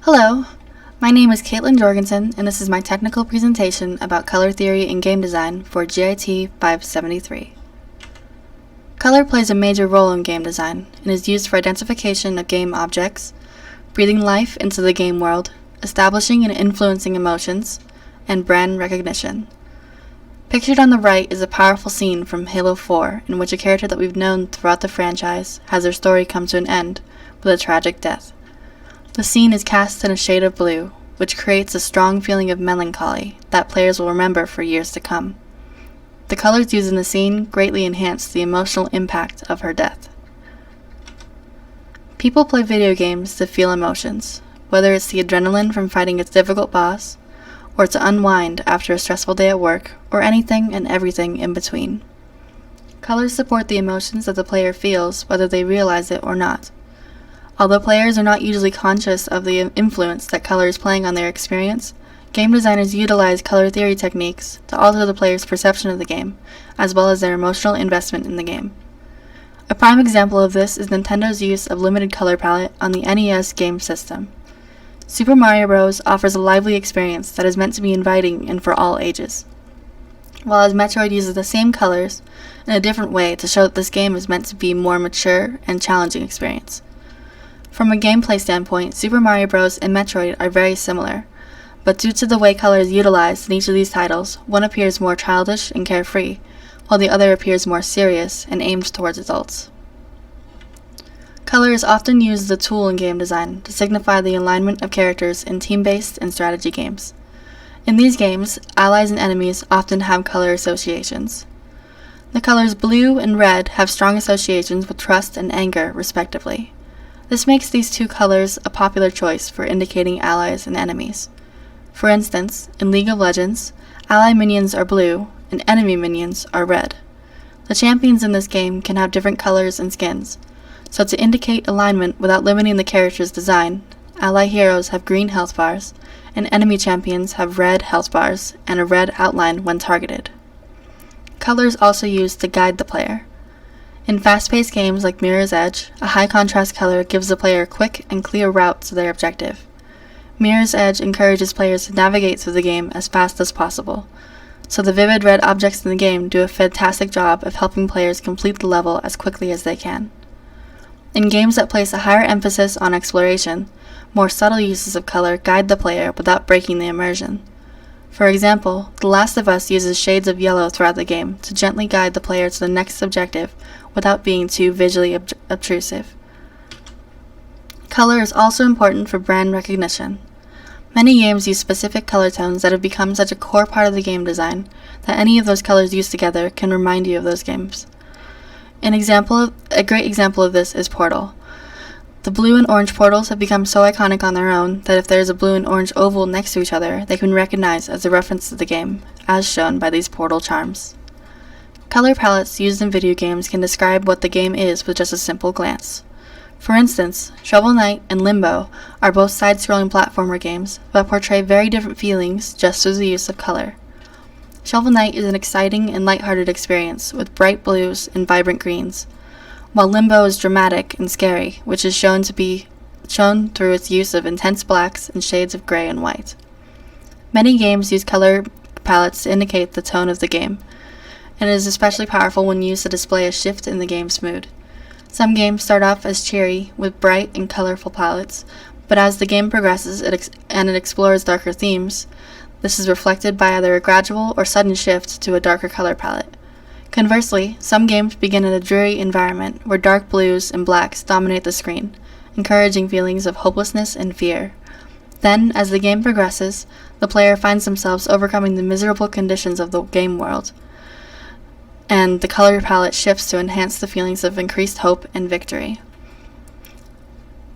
Hello, my name is CJorgensen, and this is my technical presentation about color theory and game design for GIT 573. Color plays a major role in game design and is used for identification of game objects, breathing life into the game world, establishing and influencing emotions, and brand recognition. Pictured on the right is a powerful scene from Halo 4 in which a character that we've known throughout the franchise has their story come to an end with a tragic death. The scene is cast in a shade of blue, which creates a strong feeling of melancholy that players will remember for years to come. The colors used in the scene greatly enhance the emotional impact of her death. People play video games to feel emotions, whether it's the adrenaline from fighting a difficult boss, or to unwind after a stressful day at work, or anything and everything in between. Colors support the emotions that the player feels, whether they realize it or not. Although players are not usually conscious of the influence that color is playing on their experience, game designers utilize color theory techniques to alter the player's perception of the game, as well as their emotional investment in the game. A prime example of this is Nintendo's use of limited color palette on the NES game system. Super Mario Bros offers a lively experience that is meant to be inviting and for all ages, while Metroid uses the same colors in a different way to show that this game is meant to be a more mature and challenging experience. From a gameplay standpoint, Super Mario Bros and Metroid are very similar, but due to the way color is utilized in each of these titles, one appears more childish and carefree, while the other appears more serious and aimed towards adults. Color is often used as a tool in game design to signify the alignment of characters in team-based and strategy games. In these games, allies and enemies often have color associations. The colors blue and red have strong associations with trust and anger, respectively. This makes these two colors a popular choice for indicating allies and enemies. For instance, in League of Legends, ally minions are blue and enemy minions are red. The champions in this game can have different colors and skins, so to indicate alignment without limiting the character's design, ally heroes have green health bars, and enemy champions have red health bars and a red outline when targeted. Color is also used to guide the player. In fast-paced games like Mirror's Edge, a high-contrast color gives the player a quick and clear route to their objective. Mirror's Edge encourages players to navigate through the game as fast as possible, so the vivid red objects in the game do a fantastic job of helping players complete the level as quickly as they can. In games that place a higher emphasis on exploration, more subtle uses of color guide the player without breaking the immersion. For example, The Last of Us uses shades of yellow throughout the game to gently guide the player to the next objective without being too visually obtrusive. Color is also important for brand recognition. Many games use specific color tones that have become such a core part of the game design that any of those colors used together can remind you of those games. A great example of this is Portal. The blue and orange portals have become so iconic on their own that if there is a blue and orange oval next to each other, they can be recognized as a reference to the game, as shown by these portal charms. Color palettes used in video games can describe what the game is with just a simple glance. For instance, Shovel Knight and Limbo are both side-scrolling platformer games, but portray very different feelings just through the use of color. Shovel Knight is an exciting and lighthearted experience with bright blues and vibrant greens, while Limbo is dramatic and scary, which is shown through its use of intense blacks and shades of gray and white. Many games use color palettes to indicate the tone of the game, and it is especially powerful when used to display a shift in the game's mood. Some games start off as cheery, with bright and colorful palettes, but as the game progresses and it explores darker themes, this is reflected by either a gradual or sudden shift to a darker color palette. Conversely, some games begin in a dreary environment where dark blues and blacks dominate the screen, encouraging feelings of hopelessness and fear. Then, as the game progresses, the player finds themselves overcoming the miserable conditions of the game world, and the color palette shifts to enhance the feelings of increased hope and victory.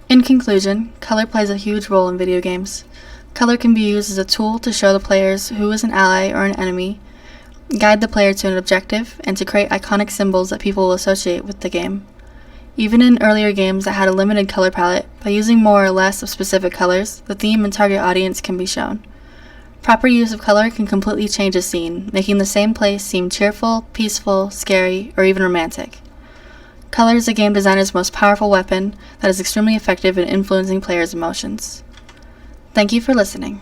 In conclusion, color plays a huge role in video games. Color can be used as a tool to show the players who is an ally or an enemy, guide the player to an objective, and to create iconic symbols that people will associate with the game. Even in earlier games that had a limited color palette, by using more or less of specific colors, the theme and target audience can be shown. Proper use of color can completely change a scene, making the same place seem cheerful, peaceful, scary, or even romantic. Color is a game designer's most powerful weapon that is extremely effective in influencing players' emotions. Thank you for listening.